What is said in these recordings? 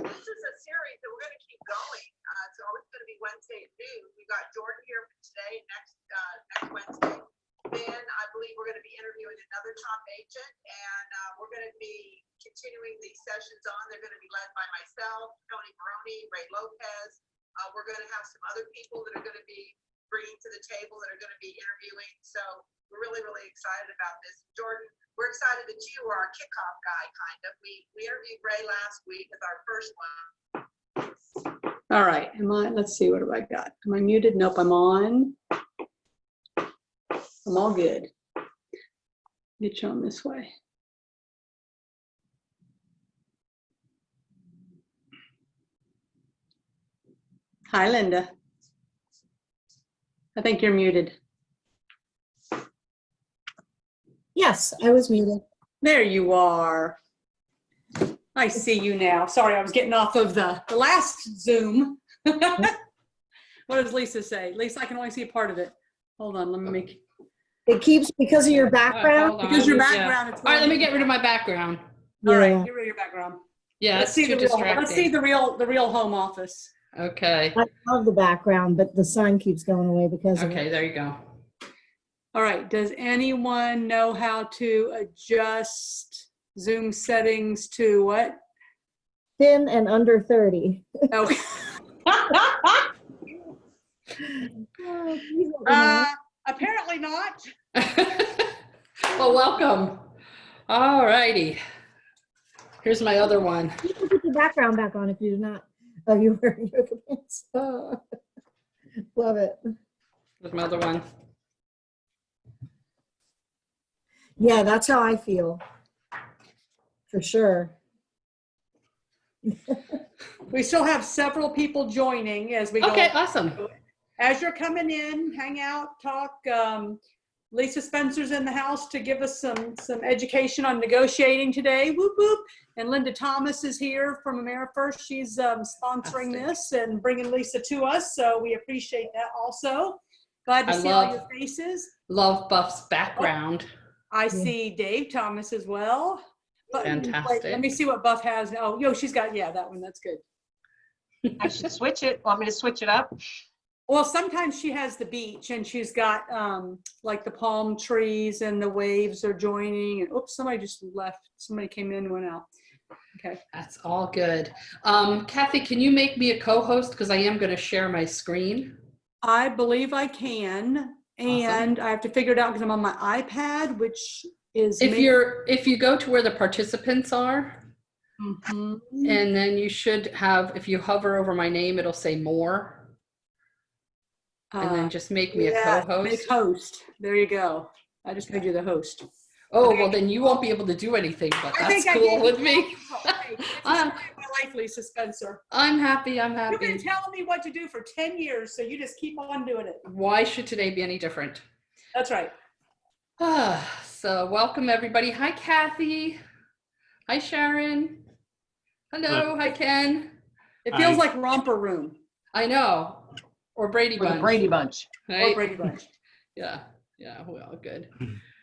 This is a series that we're going to keep going. It's always going to be Wednesday at noon. We got Jordan here for today, next Wednesday. Then I believe we're going to be interviewing another top agent, and we're going to be continuing these sessions on. They're going to be led by myself, Tony Baroni, Ray Lopez. We're going to have some other people that are going to be bringing to the table that are going to be interviewing. So we're really, really excited about this. Jordan, we're excited that you are our kickoff guy, kind of. We interviewed Ray last week with our first one. All right, let's see, what have I got? Am I muted? Nope, I'm on. I'm all good. Get you on this way. Hi, Linda. I think you're muted. Yes, I was muted. There you are. I see you now. Sorry, I was getting off of the last Zoom. What does Lisa say? Lisa, I can only see a part of it. Hold on, let me make. It keeps, because of your background? Because your background. All right, let me get rid of my background. All right, Yeah. get rid of your background. Yeah, Let's it's see too the real. distracting. Let's see the real home office. Okay. I love the background, but the sun keeps going away because of Okay, it. there you go. All right. Does anyone know how to adjust Zoom settings to what? Thin and under 30. Okay. Oh, please let me know. Apparently not. Well, welcome. All righty. Here's my other one. You can put your background back on if you do not. Oh, you're wearing yoga pants. Oh, love it. Here's my other one. Yeah, that's how I feel. For sure. We still have several people joining as we go. Okay, awesome. As you're coming in, hang out, talk. Lisa Spencer's in the house to give us some education on negotiating today. Whoop, whoop. And Linda Thomas is here from AmeriFirst. She's sponsoring this and bringing Lisa to us. So we appreciate that also. Glad to see all your faces. Love Buff's background. I see Dave Thomas as well. But Fantastic. wait, let me see what Buff has. Oh, yo, she's got, yeah, that one. That's good. I should switch it. Want me to switch it up? Well, sometimes she has the beach and she's got like the palm trees and the waves are joining. And oops, somebody just left. Somebody came in and went out. Okay. That's all good. Kathy, can you make me a co-host? Because I am going to share my screen. I believe I can. And Awesome. I have to figure it out because I'm on my iPad, which is If you go to where the participants are, and then you should have, if you hover over my name, it'll say more. And then just make me a co-host. Make host. There you go. I just made you the host. Oh, well, then you won't be able to do anything, but that's cool with me. Hey, it's the story of my life, Lisa Spencer. I'm happy. I'm You've been happy. telling me what to do for 10 years, so you just keep on doing it. Why should today be any different? That's right. So welcome, everybody. Hi, Kathy. Hi, Sharon. Hello. Hi, Ken. It feels like Romper Room. I know. Or Brady Or the Bunch. Brady Bunch. Right? Or Brady Bunch. Yeah. Yeah. Well, good.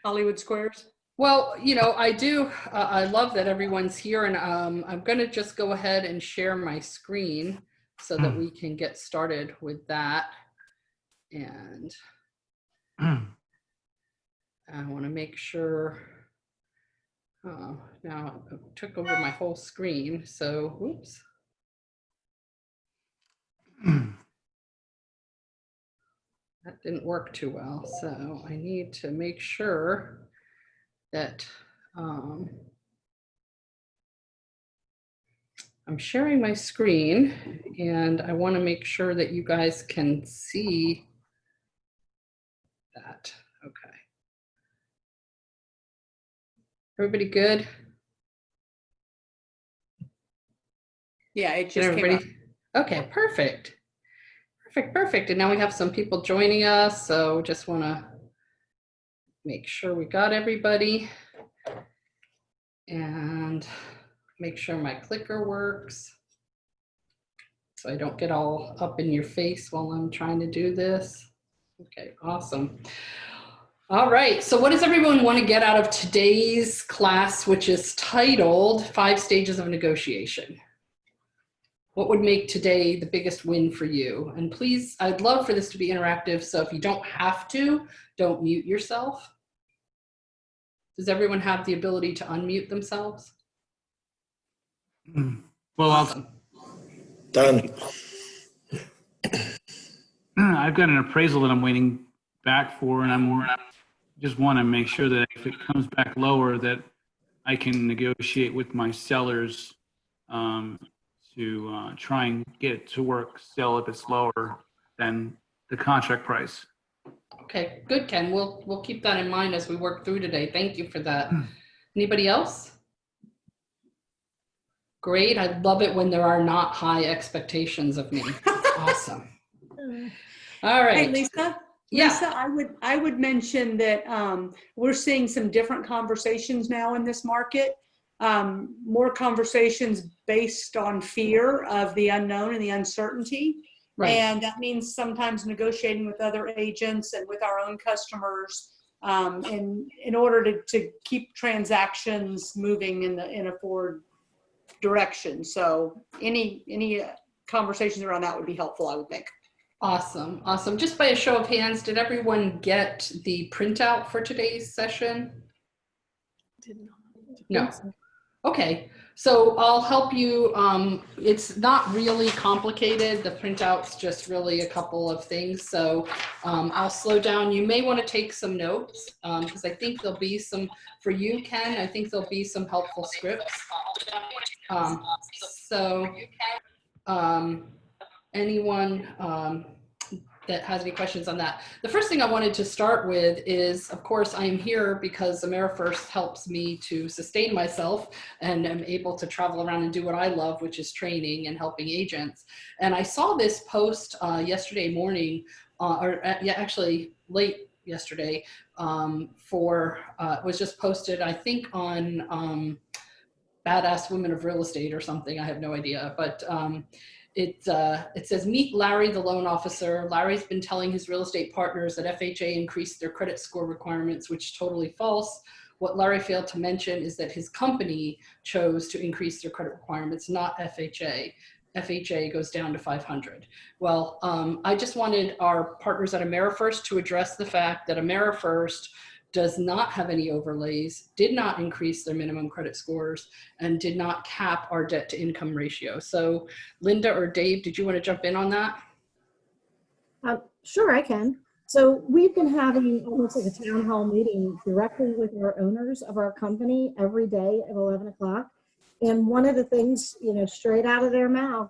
Hollywood Squares. Well, you know, I do. I love that everyone's here, and I'm going to just go ahead and share my screen so that we can get started with that. And I want to make sure. Now I took over my whole screen, so oops. That didn't work too well, so I need to make sure that I'm sharing my screen, and I want to make sure that you guys can see that. Okay. Everybody good? Yeah, it just came up. Okay, perfect. Perfect. And now we have some people joining us, so just want to make sure we got everybody and make sure my clicker works so I don't get all up in your face while I'm trying to do this. Okay, awesome. All right, so what does everyone want to get out of today's class, which is titled 5 Stages of Negotiation? What would make today the biggest win for you? And please, I'd love for this to be interactive. So if you don't have to, don't mute yourself. Does everyone have the ability to unmute themselves? Well, Awesome. Done. I've got an appraisal that I'm waiting back for, and just want to make sure that if it comes back lower, that I can negotiate with my sellers to try and get it to work still if it's lower than the contract price. Okay, good, Ken. We'll keep that in mind as we work through today. Thank you for that. Anybody else? Great. I love it when there are not high expectations of me. Awesome. All right. Hey, Lisa. Yeah. Lisa, I would mention that we're seeing some different conversations now in this market. More conversations based on fear of the unknown and the uncertainty. Right. And that means sometimes negotiating with other agents and with our own customers in order to keep transactions moving in a forward direction. So any conversations around that would be helpful, I would think. Awesome. Awesome. Just by a show of hands, did everyone get the printout for today's session? No. Okay. So I'll help you. It's not really complicated. The printout's just really a couple of things. So I'll slow down. You may want to take some notes because I think there'll be some, for you, Ken, I think there'll be some helpful scripts. Anyone that has any questions on that. The first thing I wanted to start with is, of course, I am here because AmeriFirst helps me to sustain myself and am able to travel around and do what I love, which is training and helping agents. And I saw this post yesterday morning, actually late yesterday, it was just posted, I think, on Badass Women of Real Estate or something. I have no idea, but it says, meet Larry, the loan officer. Larry's been telling his real estate partners that FHA increased their credit score requirements, which is totally false. What Larry failed to mention is that his company chose to increase their credit requirements, not FHA. FHA goes down to 500. Well, I just wanted our partners at AmeriFirst to address the fact that AmeriFirst does not have any overlays, did not increase their minimum credit scores, and did not cap our debt to income ratio. So Linda or Dave, did you want to jump in on that? Sure, I can. So we've been having almost like a town hall meeting directly with our owners of our company every day at 11 o'clock. And one of the things, straight out of their mouth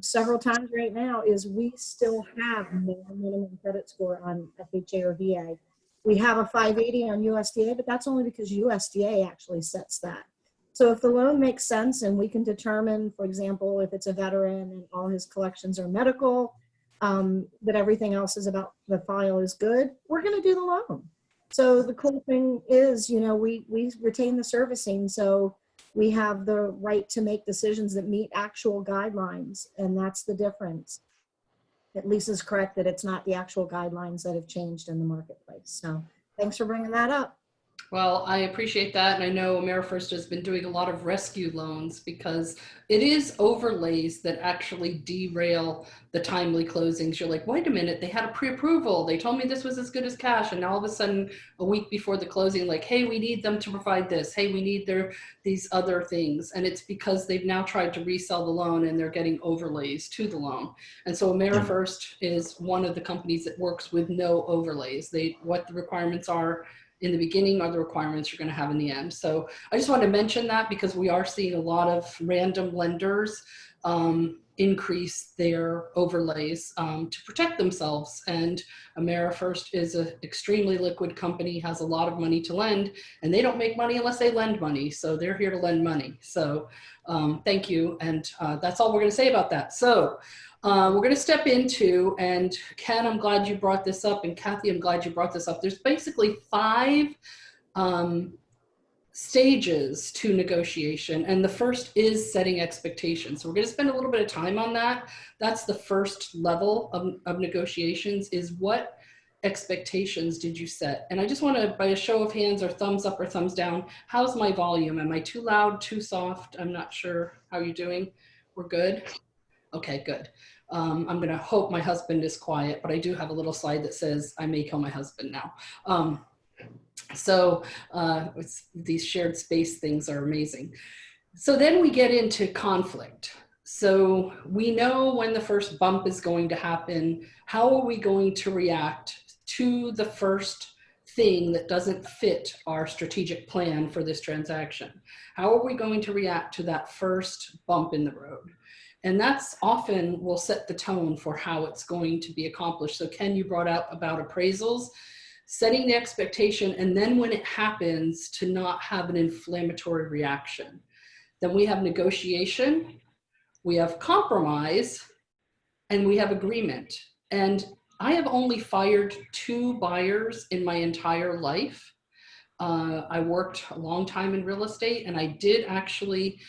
several times right now is we still have no minimum credit score on FHA or VA. We have a 580 on USDA, but that's only because USDA actually sets that. So if the loan makes sense and we can determine, for example, if it's a veteran and all his collections are medical, that everything else is about the file is good, we're going to do the loan. So the cool thing is, we retain the servicing. So we have the right to make decisions that meet actual guidelines. And that's the difference. Lisa's correct that it's not the actual guidelines that have changed in the marketplace. So thanks for bringing that up. Well, I appreciate that. And I know AmeriFirst has been doing a lot of rescue loans because it is overlays that actually derail the timely closings. You're like, wait a minute, they had a pre-approval. They told me this was as good as cash. And now all of a sudden, a week before the closing, like, hey, we need them to provide this. Hey, we need these other things. And it's because they've now tried to resell the loan and they're getting overlays to the loan. And so AmeriFirst is one of the companies that works with no overlays. What the requirements are in the beginning are the requirements you're going to have in the end. So I just want to mention that because we are seeing a lot of random lenders increase their overlays to protect themselves. And AmeriFirst is an extremely liquid company, has a lot of money to lend, and they don't make money unless they lend money. So they're here to lend money. So thank you. And that's all we're going to say about that. So we're going to step into, and Ken, I'm glad you brought this up, and Kathy, I'm glad you brought this up. There's basically 5 stages to negotiation, and the first is setting expectations. So we're going to spend a little bit of time on that. That's the first level of negotiations, is what expectations did you set? And I just want to, by a show of hands or thumbs up or thumbs down, how's my volume? Am I too loud, too soft? I'm not sure how you're doing. We're good. Okay, good. I'm gonna hope my husband is quiet, but I do have a little slide that says I may kill my husband now. These shared space things are amazing. So then we get into conflict. So we know when the first bump is going to happen. How are we going to react to the first thing that doesn't fit our strategic plan for this transaction? How are we going to react to that first bump in the road? And that's often will set the tone for how it's going to be accomplished. So Ken, you brought out about appraisals, setting the expectation, and then when it happens, to not have an inflammatory reaction. Then we have negotiation, we have compromise, and we have agreement. And I have only fired 2 buyers in my entire life. I worked a long time in real estate, and I did actually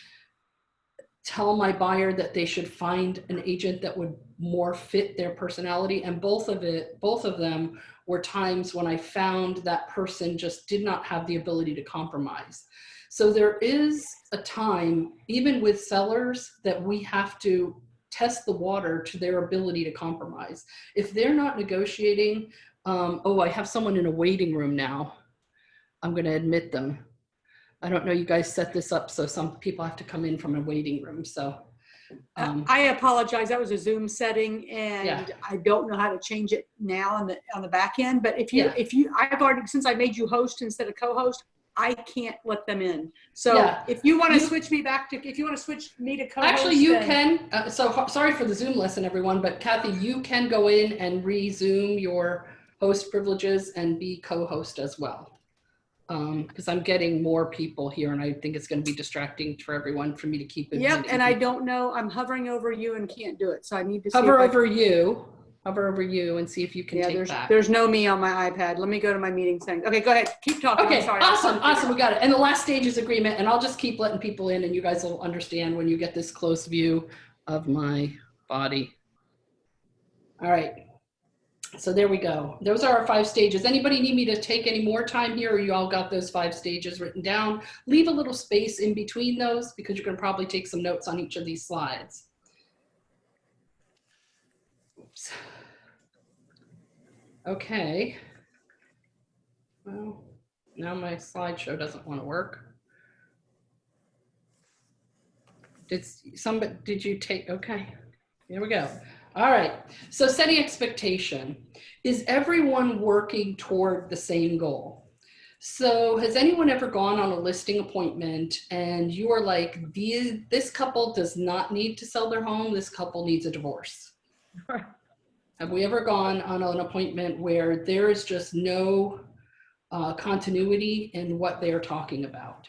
tell my buyer that they should find an agent that would more fit their personality. And both of them were times when I found that person just did not have the ability to compromise. So there is a time, even with sellers, that we have to test the water to their ability to compromise. If they're not negotiating, I have someone in a waiting room now. I'm going to admit them. I don't know, you guys set this up so some people have to come in from a waiting room. So I apologize. That was a Zoom setting, and Yeah. I don't know how to change it now on the back end. But I've already, since I made you host instead of co-host, I can't let them in. So Yeah. if you want to switch me to co-host, Actually, you can. Sorry for the Zoom lesson, everyone, but Kathy, you can go in and resume your host privileges and be co-host as well. Because I'm getting more people here, and I think it's going to be distracting for everyone for me to keep it. Yep, and I don't know. I'm hovering over you and can't do it, so I need to hover over you and see if you can take back. There's no me on my iPad. Let me go to my meeting thing. Okay, go ahead. Keep talking. Okay, I'm sorry. awesome. We got it. And the last stage is agreement, and I'll just keep letting people in, and you guys will understand when you get this close view of my body. All right. So there we go. Those are our 5 stages. Anybody need me to take any more time here, or you all got those 5 stages written down? Leave a little space in between those because you're going to probably take some notes on each of these slides. Oops. Okay. Well, now my slideshow doesn't want to work. Did you take, okay, here we go. All right, so setting expectation. Is everyone working toward the same goal? So has anyone ever gone on a listing appointment and you are like, this couple does not need to sell their home, this couple needs a divorce? Have we ever gone on an appointment where there is just no continuity in what they're talking about?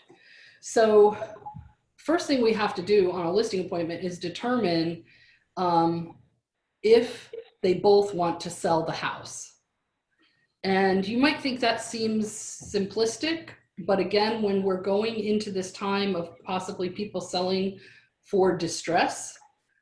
So first thing we have to do on a listing appointment is determine if they both want to sell the house. And you might think that seems simplistic, but again, when we're going into this time of possibly people selling for distress,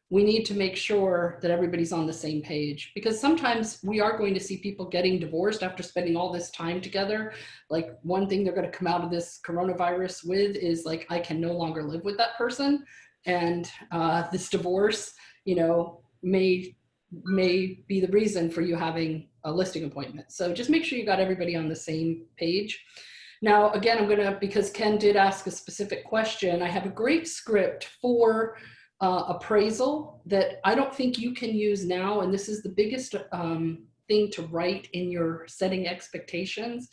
we need to make sure that everybody's on the same page, because sometimes we are going to see people getting divorced after spending all this time together. Like, one thing they're going to come out of this coronavirus with is like, I can no longer live with that person. And this divorce, may be the reason for you having a listing appointment. So just make sure you got everybody on the same page. Now, again, because Ken did ask a specific question, I have a great script for appraisal that I don't think you can use now. And this is the biggest thing to write in your setting expectations,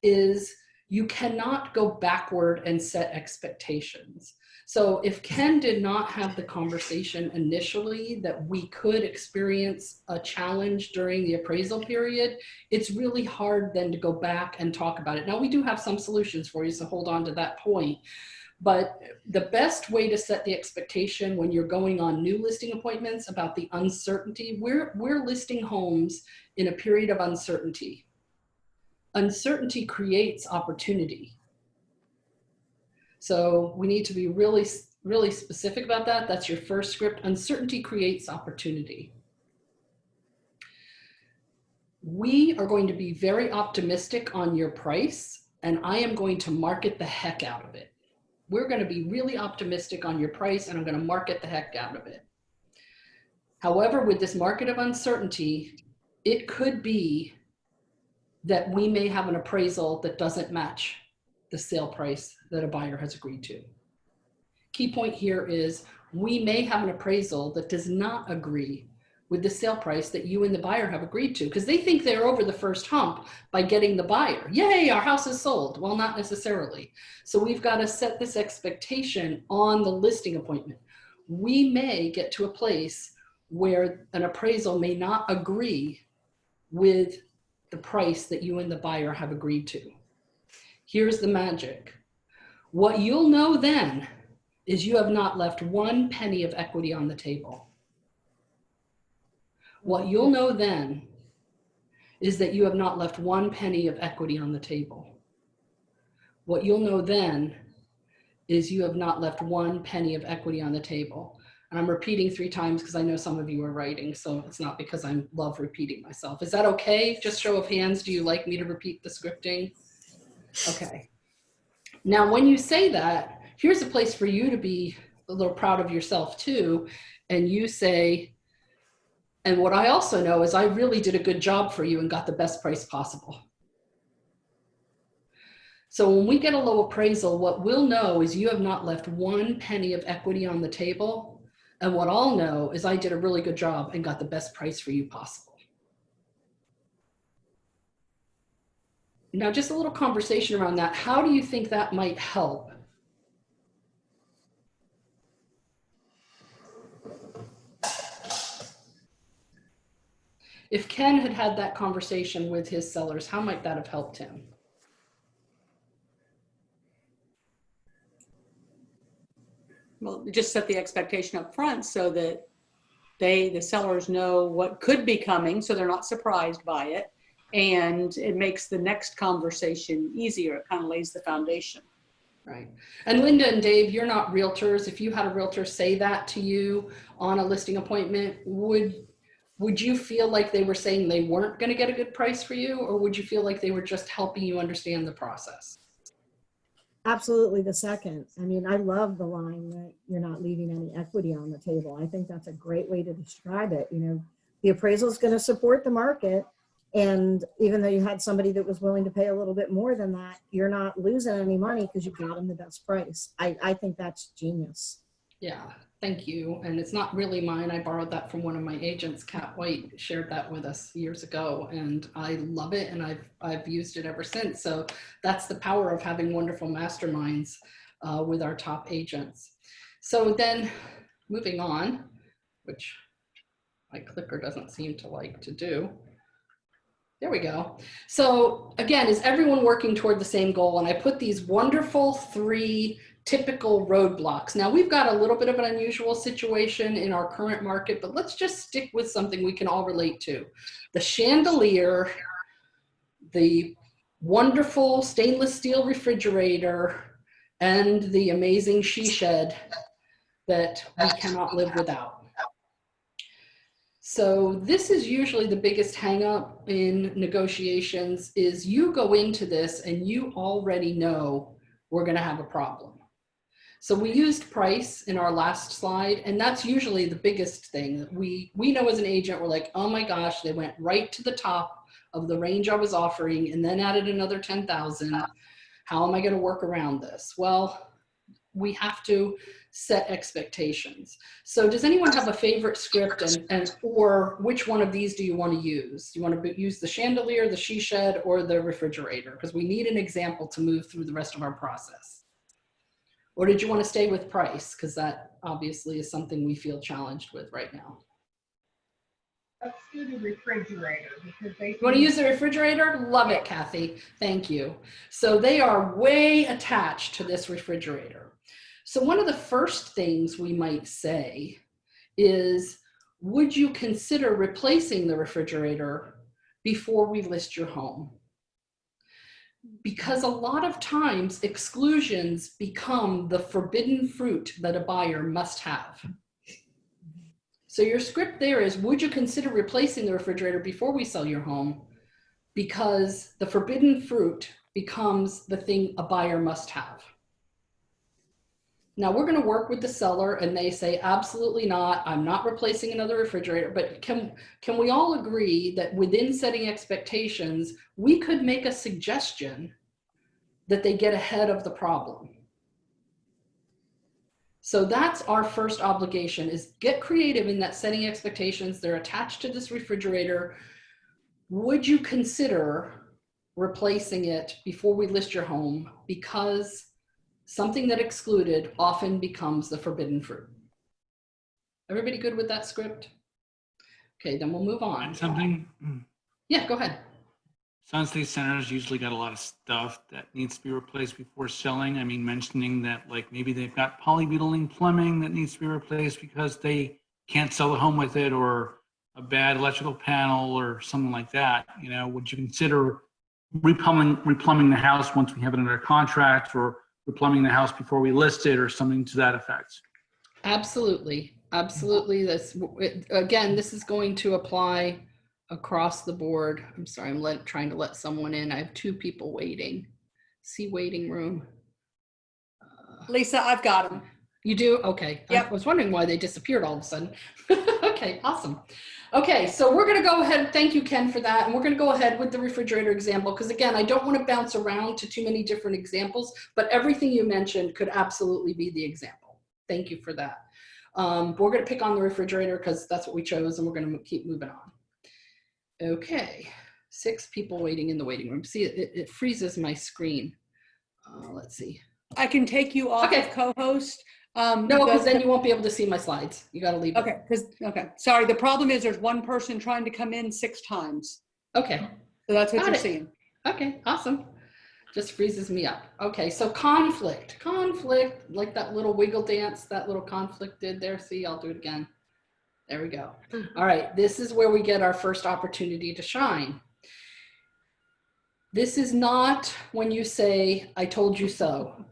is you cannot go backward and set expectations. So if Ken did not have the conversation initially that we could experience a challenge during the appraisal period, it's really hard then to go back and talk about it. Now, we do have some solutions for you, so hold on to that point. But the best way to set the expectation when you're going on new listing appointments about the uncertainty, we're listing homes in a period of uncertainty. Uncertainty creates opportunity. So we need to be really, really specific about that. That's your first script. Uncertainty creates opportunity. We are going to be very optimistic on your price, and I am going to market the heck out of it. We're going to be really optimistic on your price, and I'm going to market the heck out of it. However, with this market of uncertainty, it could be that we may have an appraisal that doesn't match the sale price that a buyer has agreed to. Key point here is we may have an appraisal that does not agree with the sale price that you and the buyer have agreed to, because they think they're over the first hump by getting the buyer. Yay, our house is sold. Well, not necessarily. So we've got to set this expectation on the listing appointment. We may get to a place where an appraisal may not agree with the price that you and the buyer have agreed to. Here's the magic. What you'll know then is you have not left 1 penny of equity on the table. What you'll know then is that you have not left 1 penny of equity on the table. What you'll know then is you have not left 1 penny of equity on the table. And I'm repeating 3 times because I know some of you are writing, so it's not because I love repeating myself. Is that okay? Just show of hands, do you like me to repeat the scripting? Okay. Now, when you say that, here's a place for you to be a little proud of yourself too. And you say, and what I also know is I really did a good job for you and got the best price possible. So when we get a low appraisal, what we'll know is you have not left 1 penny of equity on the table. And what I'll know is I did a really good job and got the best price for you possible. Now, just a little conversation around that. How do you think that might help? If Ken had had that conversation with his sellers, how might that have helped him? Well, just set the expectation up front so that the sellers know what could be coming, so they're not surprised by it. And it makes the next conversation easier. It kind of lays the foundation. Right. And Linda and Dave, you're not realtors. If you had a realtor say that to you on a listing appointment, would you feel like they were saying they weren't going to get a good price for you, or would you feel like they were just helping you understand the process? Absolutely the second. I mean, I love the line that you're not leaving any equity on the table. I think that's a great way to describe it. You know, the appraisal is going to support the market. And even though you had somebody that was willing to pay a little bit more than that, you're not losing any money because you got them the best price. I think that's genius. Yeah, thank you. And it's not really mine. I borrowed that from one of my agents. Kat White shared that with us years ago, and I love it, and I've used it ever since. So that's the power of having wonderful masterminds with our top agents. So then moving on, which my clicker doesn't seem to like to do. There we go. So again, is everyone working toward the same goal? And I put these wonderful 3 typical roadblocks. Now we've got a little bit of an unusual situation in our current market, but let's just stick with something we can all relate to. The chandelier, the wonderful stainless steel refrigerator, and the amazing she shed that we cannot live without. So this is usually the biggest hang up in negotiations is you go into this and you already know we're going to have a problem. So we used price in our last slide, and that's usually the biggest thing. We know as an agent, we're like, oh my gosh, they went right to the top of the range I was offering and then added another 10,000. How am I going to work around this? Well, we have to set expectations. So does anyone have a favorite script, and or which one of these do you want to use? Do you want to use the chandelier, the she shed, or the refrigerator? Because we need an example to move through the rest of our process. Or did you want to stay with price? Because that obviously is something we feel challenged with right now. Let's do the refrigerator because they. You want to use the refrigerator? Love it, Kathy. Thank you. So they are way attached to this refrigerator. So one of the first things we might say is, would you consider replacing the refrigerator before we list your home? Because a lot of times exclusions become the forbidden fruit that a buyer must have. So your script there is, would you consider replacing the refrigerator before we sell your home? Because the forbidden fruit becomes the thing a buyer must have. Now we're going to work with the seller and they say, absolutely not. I'm not replacing another refrigerator. But can we all agree that within setting expectations, we could make a suggestion that they get ahead of the problem? So that's our first obligation, is get creative in that setting expectations. They're attached to this refrigerator. Would you consider replacing it before we list your home? Because something that excluded often becomes the forbidden fruit. Everybody good with that script? Okay, then we'll move on. And something, Yeah, go ahead. Sunstate Centers usually got a lot of stuff that needs to be replaced before selling. I mean, mentioning that like maybe they've got polybutylene plumbing that needs to be replaced because they can't sell the home with it, or a bad electrical panel or something like that. You know, would you consider replumbing the house once we have it under contract, or replumbing the house before we list it, or something to that effect? Absolutely. Absolutely. Again, this is going to apply across the board. I'm sorry, I'm trying to let someone in. I have 2 people waiting. See waiting room. Lisa, I've got them. You do? Okay. Yep. I was wondering why they disappeared all of a sudden. Okay, awesome. Okay, so we're going to go ahead. Thank you, Ken, for that. And we're going to go ahead with the refrigerator example, because again, I don't want to bounce around to too many different examples, but everything you mentioned could absolutely be the example. Thank you for that. We're going to pick on the refrigerator because that's what we chose, and we're going to keep moving on. Okay, 6 people waiting in the waiting room. See, it freezes my screen. Let's see. I can take you off Okay. of co-host. No, because then you won't be able to see my slides. You got to leave it. Okay, okay. Sorry, the problem is there's one person trying to come in 6 times. Okay. So that's what Got you're it. seeing. Okay, awesome. Just freezes me up. Okay, so conflict, like that little wiggle dance, that little conflict did there. See, I'll do it again. There we go. All right, this is where we get our first opportunity to shine. This is not when you say, I told you so.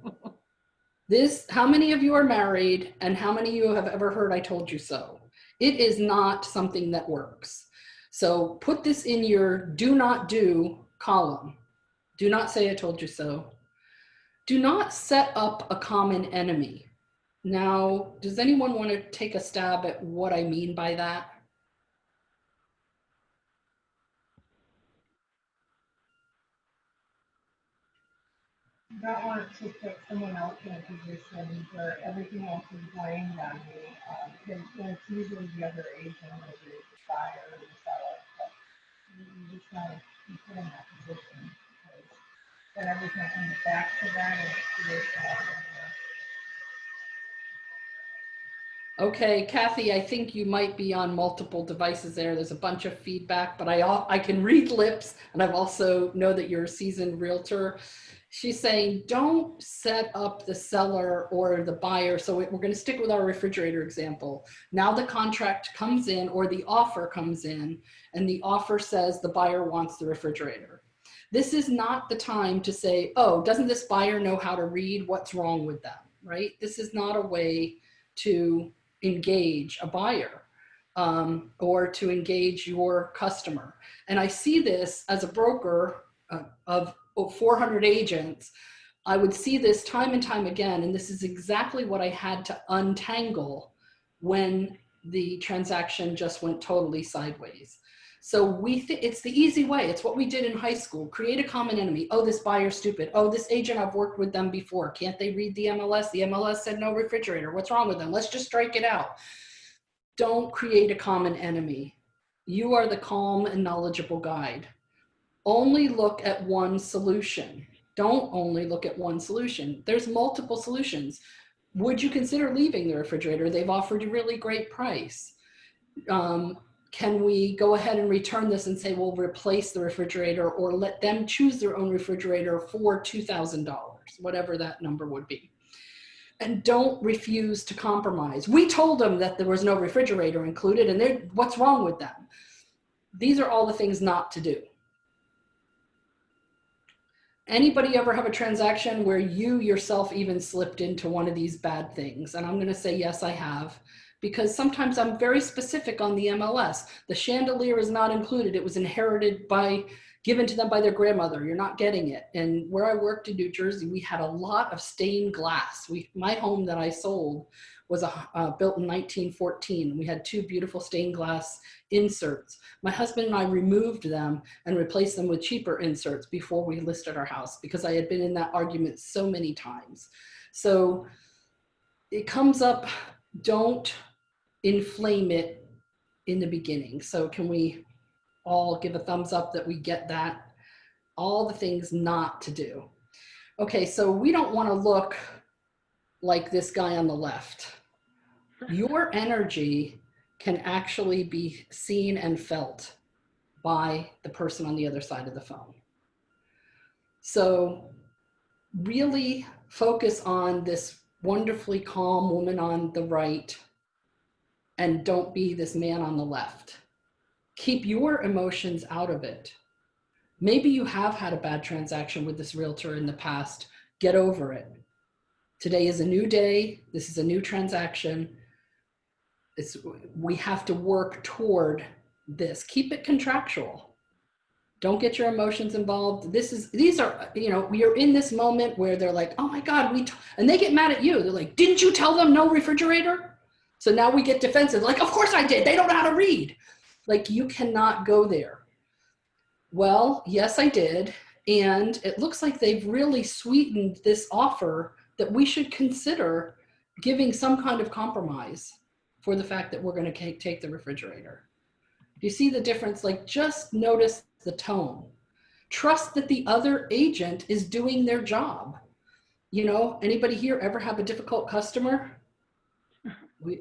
How many of you are married, and how many of you have ever heard I told you so? It is not something that works. So put this in your do not do column. Do not say I told you so. Do not set up a common enemy. Now, does anyone want to take a stab at what I mean by that? You don't want to put someone else in a position where everything else is blamed on you. And it's usually the other agent or the buyer or the seller. But you just want to be put in that position, because then everything comes back to that and it creates a problem. Okay, Kathy, I think you might be on multiple devices there. There's a bunch of feedback, but I can read lips, and I've also know that you're a seasoned realtor. She's saying, don't set up the seller or the buyer. So we're going to stick with our refrigerator example. Now the contract comes in, or the offer comes in, and the offer says the buyer wants the refrigerator. This is not the time to say, oh, doesn't this buyer know how to read? What's wrong with them, right? This is not a way to engage a buyer or to engage your customer. And I see this as a broker of 400 agents. I would see this time and time again, and this is exactly what I had to untangle when the transaction just went totally sideways. So it's the easy way. It's what we did in high school. Create a common enemy. Oh, this buyer's stupid. Oh, this agent, I've worked with them before. Can't they read the MLS? The MLS said no refrigerator. What's wrong with them? Let's just strike it out. Don't create a common enemy. You are the calm and knowledgeable guide. Only look at one solution. Don't only look at one solution. There's multiple solutions. Would you consider leaving the refrigerator? They've offered you a really great price. Can we go ahead and return this and say we'll replace the refrigerator, or let them choose their own refrigerator for $2,000, whatever that number would be. And don't refuse to compromise. We told them that there was no refrigerator included, and what's wrong with them? These are all the things not to do. Anybody ever have a transaction where you yourself even slipped into one of these bad things? And I'm going to say, yes, I have, because sometimes I'm very specific on the MLS. The chandelier is not included. It was inherited by given to them by their grandmother. You're not getting it. And where I worked in New Jersey, we had a lot of stained glass. My home that I sold was built in 1914. We had 2 beautiful stained glass inserts. My husband and I removed them and replaced them with cheaper inserts before we listed our house, because I had been in that argument so many times. So it comes up, don't inflame it in the beginning. So can we all give a thumbs up that we get that? All the things not to do. Okay, so we don't want to look like this guy on the left. Your energy can actually be seen and felt by the person on the other side of the phone. So really focus on this wonderfully calm woman on the right, and don't be this man on the left. Keep your emotions out of it. Maybe you have had a bad transaction with this realtor in the past. Get over it. Today is a new day. This is a new transaction. We have to work toward this. Keep it contractual. Don't get your emotions involved. These are, we are in this moment where they're like, oh my God, and they get mad at you. They're like, didn't you tell them no refrigerator? So now we get defensive. Like, of course I did. They don't know how to read. Like, you cannot go there. Well, yes, I did. And it looks like they've really sweetened this offer that we should consider giving some kind of compromise for the fact that we're going to take the refrigerator. Do you see the difference? Like, just notice the tone. Trust that the other agent is doing their job. Anybody here ever have a difficult customer?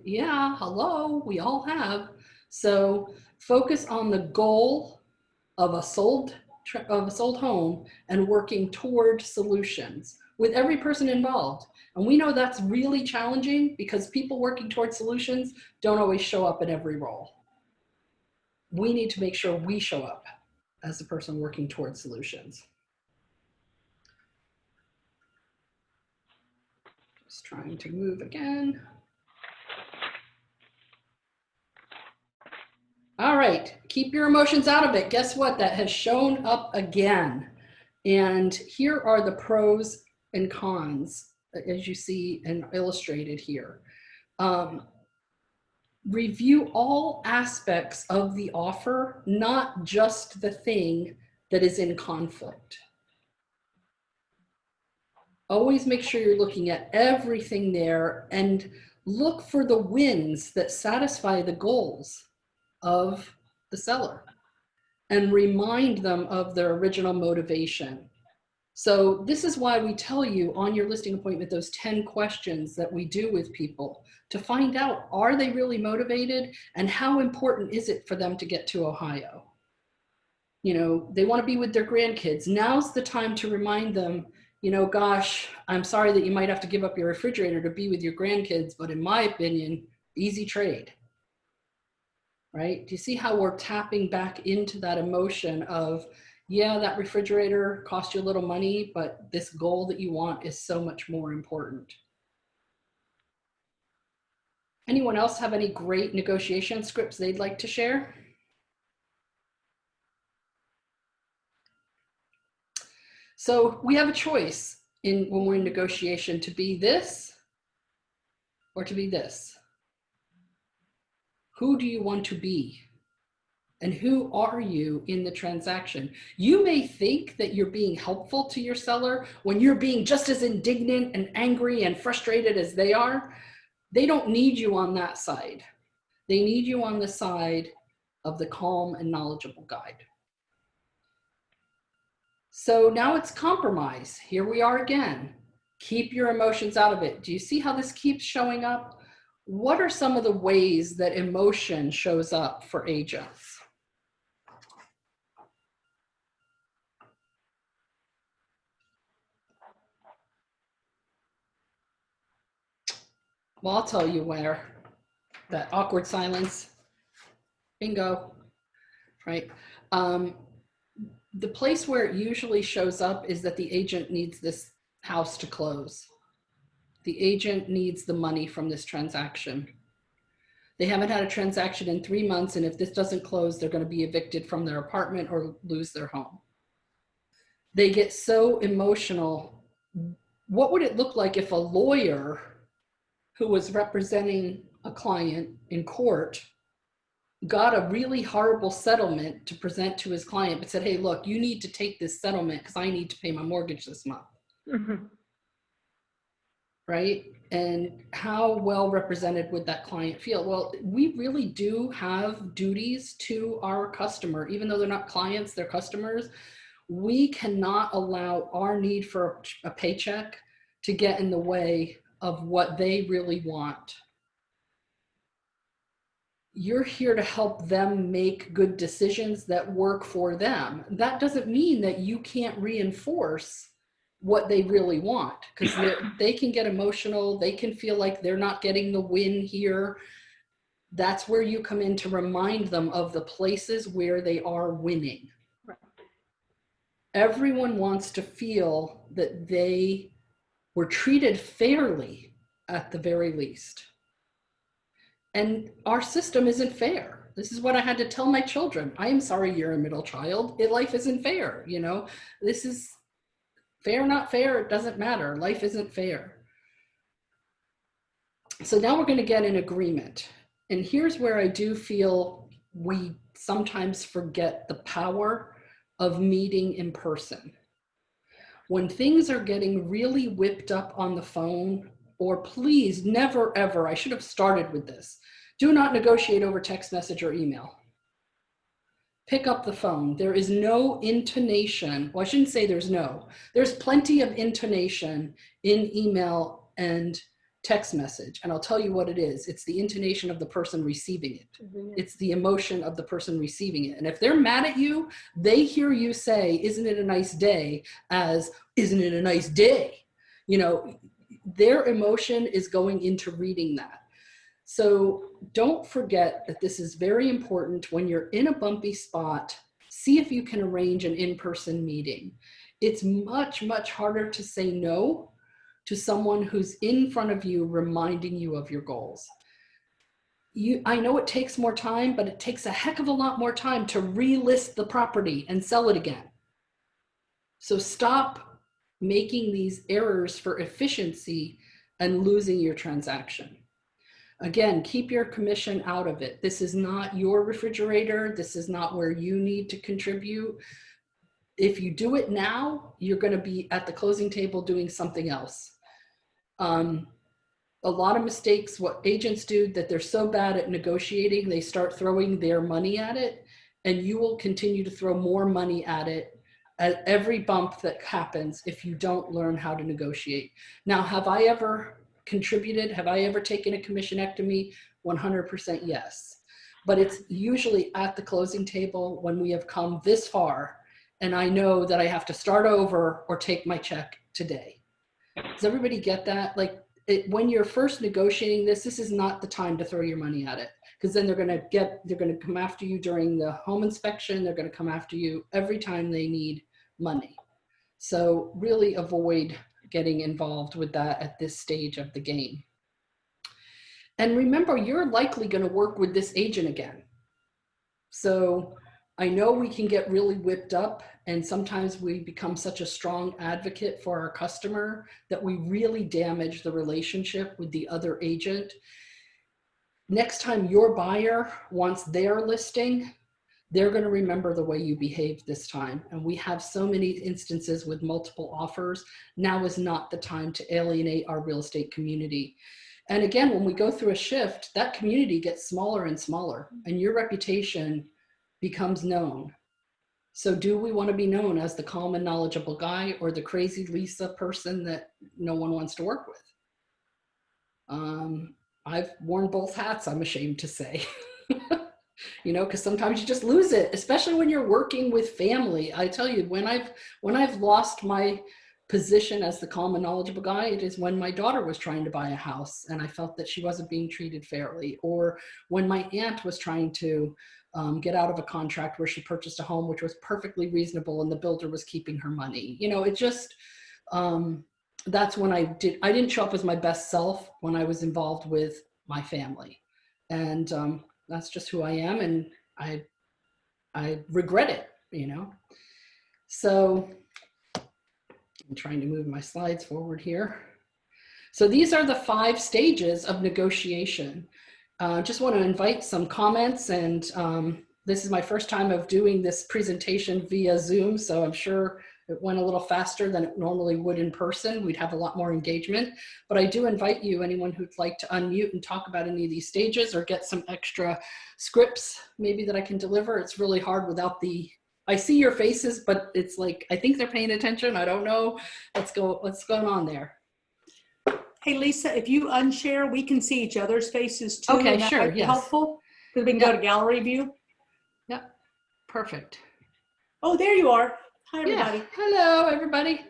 Yeah, hello, we all have. So focus on the goal of a sold home and working toward solutions with every person involved. And we know that's really challenging because people working toward solutions don't always show up in every role. We need to make sure we show up as the person working toward solutions. Just trying to move again. All right, keep your emotions out of it. Guess what? That has shown up again. And here are the pros and cons, as you see and illustrated here. Review all aspects of the offer, not just the thing that is in conflict. Always make sure you're looking at everything there and look for the wins that satisfy the goals of the seller and remind them of their original motivation. So this is why we tell you on your listing appointment, those 10 questions that we do with people to find out, are they really motivated and how important is it for them to get to Ohio? They want to be with their grandkids. Now's the time to remind them, gosh, I'm sorry that you might have to give up your refrigerator to be with your grandkids, but in my opinion, easy trade. Right? Do you see how we're tapping back into that emotion of, yeah, that refrigerator cost you a little money, but this goal that you want is so much more important. Anyone else have any great negotiation scripts they'd like to share? So we have a choice when we're in negotiation to be this or to be this. Who do you want to be? And who are you in the transaction? You may think that you're being helpful to your seller when you're being just as indignant and angry and frustrated as they are. They don't need you on that side. They need you on the side of the calm and knowledgeable guide. So now it's compromise. Here we are again. Keep your emotions out of it. Do you see how this keeps showing up? What are some of the ways that emotion shows up for agents? Well, I'll tell you where. That awkward silence. Bingo. Right? The place where it usually shows up is that the agent needs this house to close. The agent needs the money from this transaction. They haven't had a transaction in 3 months, and if this doesn't close, they're going to be evicted from their apartment or lose their home. They get so emotional. What would it look like if a lawyer who was representing a client in court got a really horrible settlement to present to his client, but said, hey, look, you need to take this settlement because I need to pay my mortgage this month. Right? And how well represented would that client feel? Well, we really do have duties to our customer, even though they're not clients, they're customers. We cannot allow our need for a paycheck to get in the way of what they really want. You're here to help them make good decisions that work for them. That doesn't mean that you can't reinforce what they really want, because they can get emotional. They can feel like they're not getting the win here. That's where you come in to remind them of the places where they are winning. Right. Everyone wants to feel that they were treated fairly at the very least. And our system isn't fair. This is what I had to tell my children. I am sorry you're a middle child. Life isn't fair, you know. This is fair, not fair, it doesn't matter. Life isn't fair. So now we're going to get an agreement. And here's where I do feel we sometimes forget the power of meeting in person. When things are getting really whipped up on the phone, or please never ever, I should have started with this, do not negotiate over text message or email. Pick up the phone. There is no intonation. Well, I shouldn't say there's plenty of intonation in email and text message. And I'll tell you what it is. It's the intonation of the person receiving it. It's the emotion of the person receiving it. And if they're mad at you, they hear you say, isn't it a nice day, as, isn't it a nice day? You know, their emotion is going into reading that. So don't forget that this is very important. When you're in a bumpy spot, see if you can arrange an in-person meeting. It's much, much harder to say no to someone who's in front of you reminding you of your goals. I know it takes more time, but it takes a heck of a lot more time to relist the property and sell it again. So stop making these errors for efficiency and losing your transaction. Again, keep your commission out of it. This is not your refrigerator. This is not where you need to contribute. If you do it now, you're going to be at the closing table doing something else. A lot of mistakes, what agents do, that they're so bad at negotiating, they start throwing their money at it, and you will continue to throw more money at it at every bump that happens if you don't learn how to negotiate. Now, have I ever contributed? Have I ever taken a commissionectomy? 100% yes. But it's usually at the closing table when we have come this far and I know that I have to start over or take my check today. Does everybody get that? Like when you're first negotiating this is not the time to throw your money at it, because then they're going to come after you during the home inspection. They're going to come after you every time they need money. So really avoid getting involved with that at this stage of the game. And remember, you're likely going to work with this agent again. So I know we can get really whipped up, and sometimes we become such a strong advocate for our customer that we really damage the relationship with the other agent. Next time your buyer wants their listing, they're going to remember the way you behaved this time. And we have so many instances with multiple offers. Now is not the time to alienate our real estate community. And again, when we go through a shift, that community gets smaller and smaller, and your reputation becomes known. So do we want to be known as the calm and knowledgeable guy, or the crazy Lisa person that no one wants to work with? I've worn both hats, I'm ashamed to say. You know, because sometimes you just lose it, especially when you're working with family. I tell you, when I've lost my position as the calm and knowledgeable guy, it is when my daughter was trying to buy a house and I felt that she wasn't being treated fairly, or when my aunt was trying to get out of a contract where she purchased a home which was perfectly reasonable and the builder was keeping her money. You know, it just that's when I didn't show up as my best self when I was involved with my family. And that's just who I am, and I regret it, you know. So I'm trying to move my slides forward here. So these are the 5 stages of negotiation. Just want to invite some comments, and this is my first time of doing this presentation via Zoom, so I'm sure it went a little faster than it normally would in person. We'd have a lot more engagement, but I do invite you, anyone who'd like to unmute and talk about any of these stages or get some extra scripts maybe that I can deliver. It's really hard without I see your faces, but it's like, I think they're paying attention. I don't know what's going on there. Hey, Lisa, if you unshare, we can see each other's faces too. Okay, and that sure, might be yes. helpful because we can go to gallery view. Yep, perfect. Oh, there you are. Hi, Yeah, everybody. hello, everybody.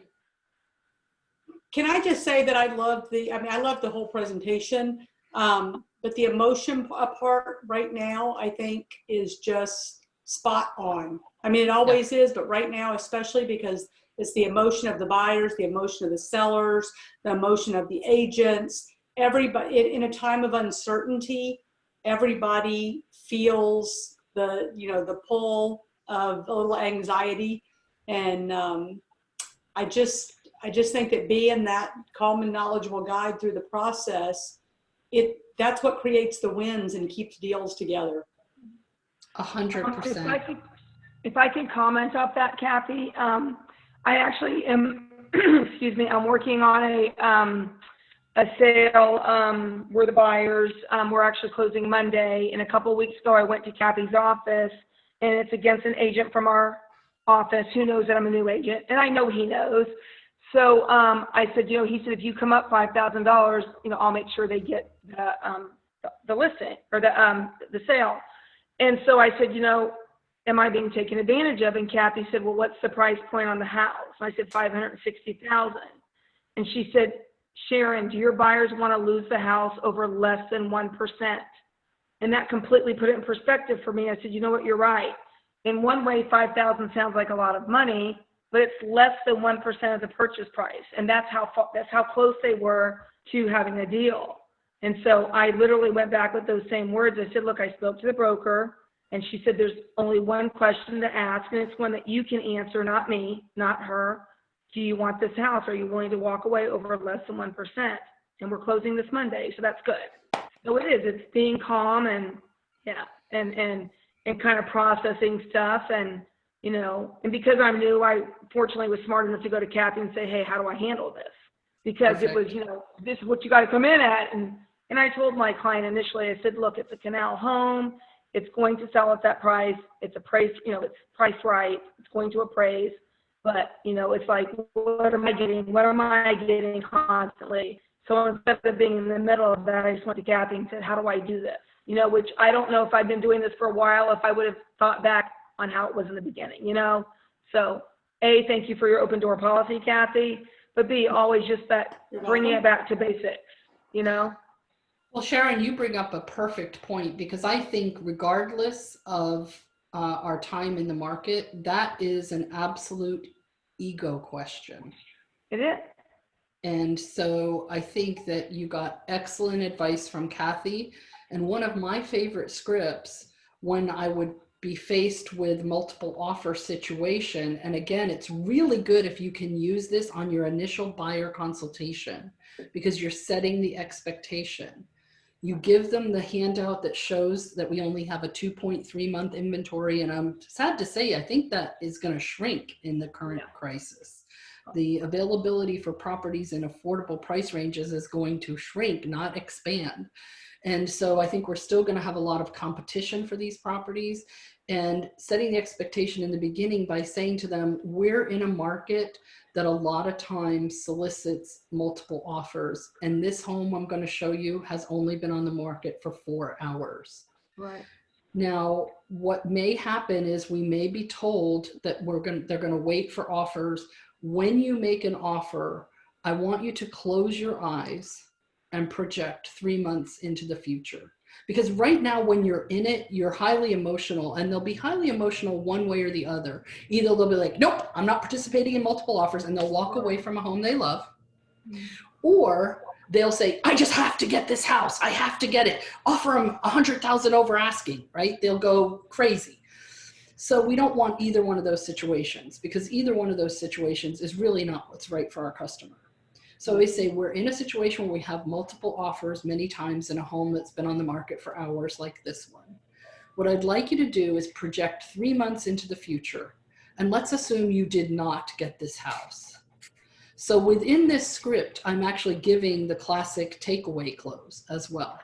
Can I just say that I love the whole presentation, but the emotion part right now, I think, is just spot on. I mean, it always is, but right now, especially because it's the emotion of the buyers, the emotion of the sellers, the emotion of the agents. Everybody, in a time of uncertainty, everybody feels the pull of a little anxiety. And I just think that being that calm and knowledgeable guide through the process, that's what creates the wins and keeps deals together. 100%. If I can comment off that, Kathy, I actually am, excuse me, I'm working on a sale where the buyers, we're actually closing Monday. And a couple of weeks ago, I went to Kathy's office, and it's against an agent from our office who knows that I'm a new agent, and I know he knows. So I said, he said, if you come up $5,000, I'll make sure they get the listing or the sale. And so I said, am I being taken advantage of? And Kathy said, well, what's the price point on the house? And I said, $560,000. And she said, Sharon, do your buyers want to lose the house over less than 1%? And that completely put it in perspective for me. I said, you know what, you're right. In one way, $5,000 sounds like a lot of money, but it's less than 1% of the purchase price. And that's how close they were to having a deal. And so I literally went back with those same words. I said, look, I spoke to the broker, and she said, there's only one question to ask, and it's one that you can answer, not me, not her. Do you want this house? Are you willing to walk away over less than 1%? And we're closing this Monday, so that's good. So it is. It's being calm and kind of processing stuff, and and because I'm new, I fortunately was smart enough to go to Kathy and say, hey, how do I handle this? Because Perfect. It was, this is what you got to come in at. And I told my client initially, I said, look, it's a canal home. It's going to sell at that price. It's appraised, it's priced right. It's going to appraise. But, it's like, what am I getting constantly? So instead of being in the middle of that, I just went to Kathy and said, how do I do this? Which I don't know if I've been doing this for a while, if I would have thought back on how it was in the beginning, So A, thank you for your open door policy, Kathy. But B, always just that bringing it back to basics, Well, Sharon, you bring up a perfect point, because I think regardless of our time in the market, that is an absolute ego question. It is. And so I think that you got excellent advice from Kathy. And one of my favorite scripts when I would be faced with multiple offer situation, and again, it's really good if you can use this on your initial buyer consultation, because you're setting the expectation. You give them the handout that shows that we only have a 2.3 month inventory. And I'm sad to say, I think that is going to shrink in the current crisis. The availability for properties in affordable price ranges is going to shrink, not expand. And so I think we're still going to have a lot of competition for these properties, and setting the expectation in the beginning by saying to them, we're in a market that a lot of times solicits multiple offers. And this home I'm going to show you has only been on the market for 4 hours. Right. Now, what may happen is we may be told that they're going to wait for offers. When you make an offer, I want you to close your eyes and project 3 months into the future. Because right now, when you're in it, you're highly emotional, and they'll be highly emotional one way or the other. Either they'll be like, nope, I'm not participating in multiple offers, and they'll walk away from a home they love. Or they'll say, I just have to get this house. I have to get it. Offer them $100,000 over asking, right? They'll go crazy. So we don't want either one of those situations, because either one of those situations is really not what's right for our customer. So we say we're in a situation where we have multiple offers many times in a home that's been on the market for hours like this one. What I'd like you to do is project 3 months into the future, and let's assume you did not get this house. So within this script, I'm actually giving the classic takeaway close as well.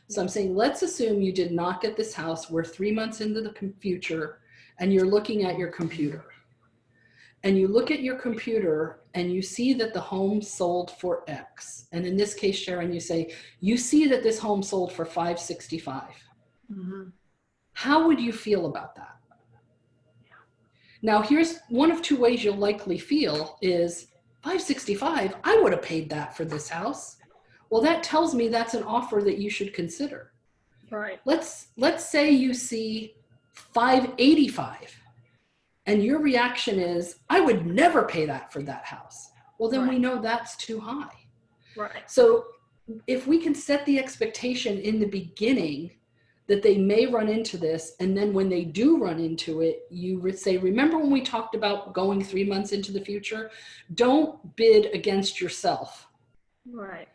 So I'm saying, let's assume you did not get this house. We're 3 months into the future, and you're looking at your computer. And you look at your computer and you see that the home sold for X. And in this case, Sharon, you say, you see that this home sold for $565. How would you feel about that? Now, here's one of two ways you'll likely feel is $565, I would have paid that for this house. Well, that tells me that's an offer that you should consider. Right. Let's say you see $585 and your reaction is, I would never pay that for that house. Well, then we know that's too high. Right. So if we can set the expectation in the beginning that they may run into this, and then when they do run into it, you would say, remember when we talked about going 3 months into the future? Don't bid against yourself. Right.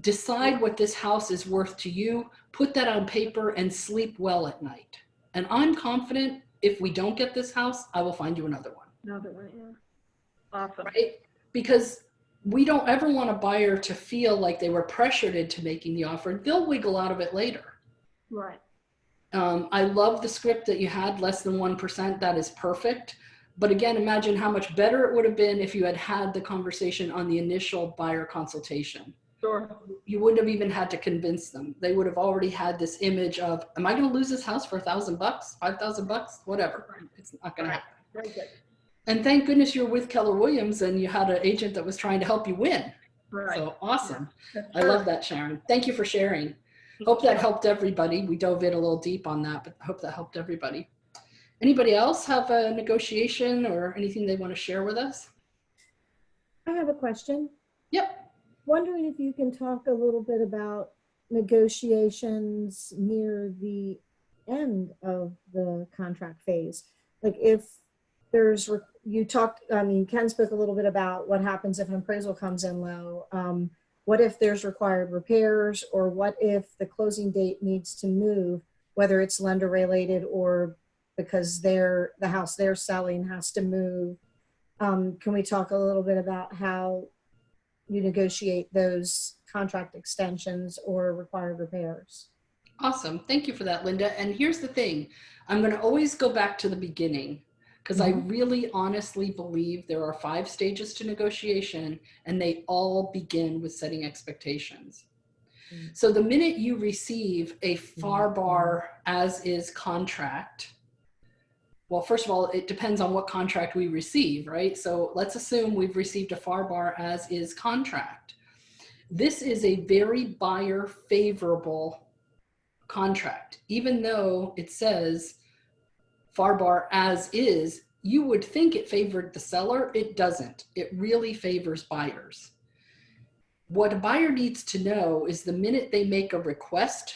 Decide what this house is worth to you, put that on paper, and sleep well at night. And I'm confident if we don't get this house, I will find you another one. Another one, yeah. Awesome. Right? Because we don't ever want a buyer to feel like they were pressured into making the offer. They'll wiggle out of it later. Right. I love the script that you had, less than 1%. That is perfect. But again, imagine how much better it would have been if you had had the conversation on the initial buyer consultation. Sure. You wouldn't have even had to convince them. They would have already had this image of, am I going to lose this house for $1,000, $5,000, whatever. It's not going to happen. Very good. And thank goodness you're with Keller Williams and you had an agent that was trying to help you win. Right. So awesome. That's I love that, Sharon. Thank you for sharing. Hope that helped everybody. We dove in a little deep on that, but I hope that helped everybody. Anybody else have a negotiation or anything they want to share with us? I have a question. Yep. Wondering if you can talk a little bit about negotiations near the end of the contract phase. Like if there's, you talked, I mean, Ken spoke a little bit about what happens if an appraisal comes in low. What if there's required repairs, or what if the closing date needs to move, whether it's lender related or because the house they're selling has to move. Can we talk a little bit about how you negotiate those contract extensions or required repairs? Awesome. Thank you for that, Linda. And here's the thing. I'm going to always go back to the beginning because I really honestly believe there are 5 stages to negotiation and they all begin with setting expectations. So the minute you receive a FAR bar as is contract, well, first of all, it depends on what contract we receive, right? So let's assume we've received a FAR bar as is contract. This is a very buyer favorable contract. Even though it says FAR bar as is, you would think it favored the seller. It doesn't. It really favors buyers. What a buyer needs to know is the minute they make a request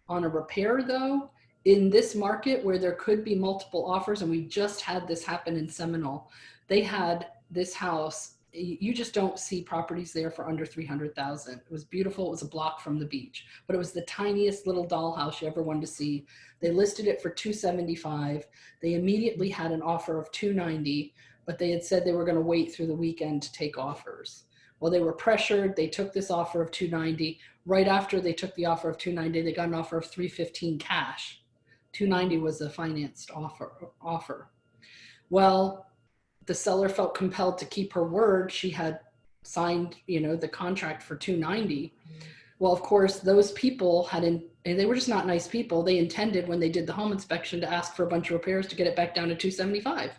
on a repair, though, in this market where there could be multiple offers, and we just had this happen in Seminole, they had this house. You just don't see properties there for under 300,000. It was beautiful. It was a block from the beach, but it was the tiniest little dollhouse you ever wanted to see. They listed it for $275. They immediately had an offer of $290, but they had said they were going to wait through the weekend to take offers. Well, they were pressured. They took this offer of $290. Right after they took the offer of $290, they got an offer of $315 cash. $290 was a financed offer. Well, the seller felt compelled to keep her word. She had signed, the contract for $290. Well, of course, those people and they were just not nice people. They intended when they did the home inspection to ask for a bunch of repairs to get it back down to $275.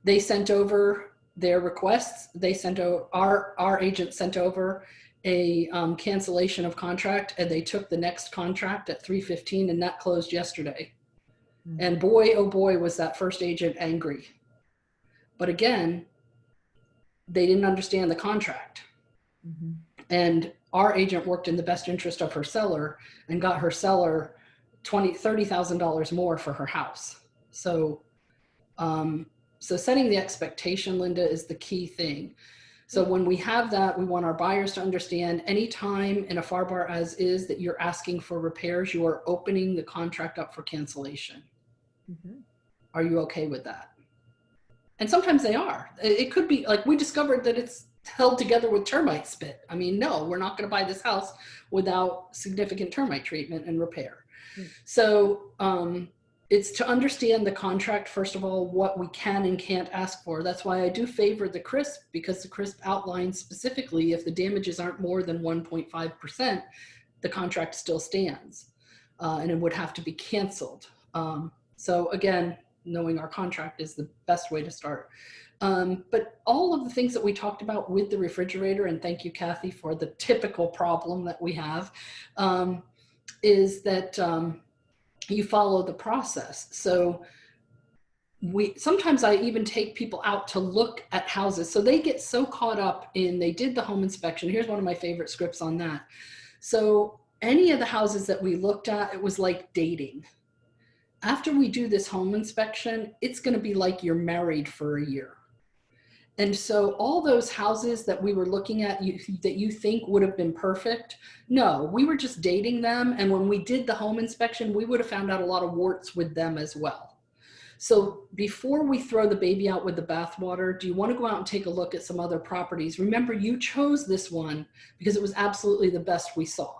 They sent over their requests. They sent over, our agent sent over a cancellation of contract, and they took the next contract at $315, and that closed yesterday. And boy, oh boy, was that first agent angry. But again, they didn't understand the contract. And our agent worked in the best interest of her seller and got her seller $30,000 more for her house. So, so setting the expectation, Linda, is the key thing. So when we have that, we want our buyers to understand anytime in a FAR bar as is that you're asking for repairs, you are opening the contract up for cancellation. Mhm. Are you okay with that? And sometimes they are. It could be like we discovered that it's held together with termite spit. I mean, no, we're not going to buy this house without significant termite treatment and repair. So it's to understand the contract, first of all, what we can and can't ask for. That's why I do favor the CRISP, because the CRISP outlines specifically if the damages aren't more than 1.5%, the contract still stands and it would have to be canceled. So again, knowing our contract is the best way to start. But all of the things that we talked about with the refrigerator, and thank you, Kathy, for the typical problem that we have, is that you follow the process. So sometimes I even take people out to look at houses. So they get so caught up in, they did the home inspection. Here's one of my favorite scripts on that. So any of the houses that we looked at, it was like dating. After we do this home inspection, it's going to be like you're married for a year. And so all those houses that we were looking at that you think would have been perfect, no, we were just dating them. And when we did the home inspection, we would have found out a lot of warts with them as well. So before we throw the baby out with the bathwater, do you want to go out and take a look at some other properties? Remember, you chose this one because it was absolutely the best we saw.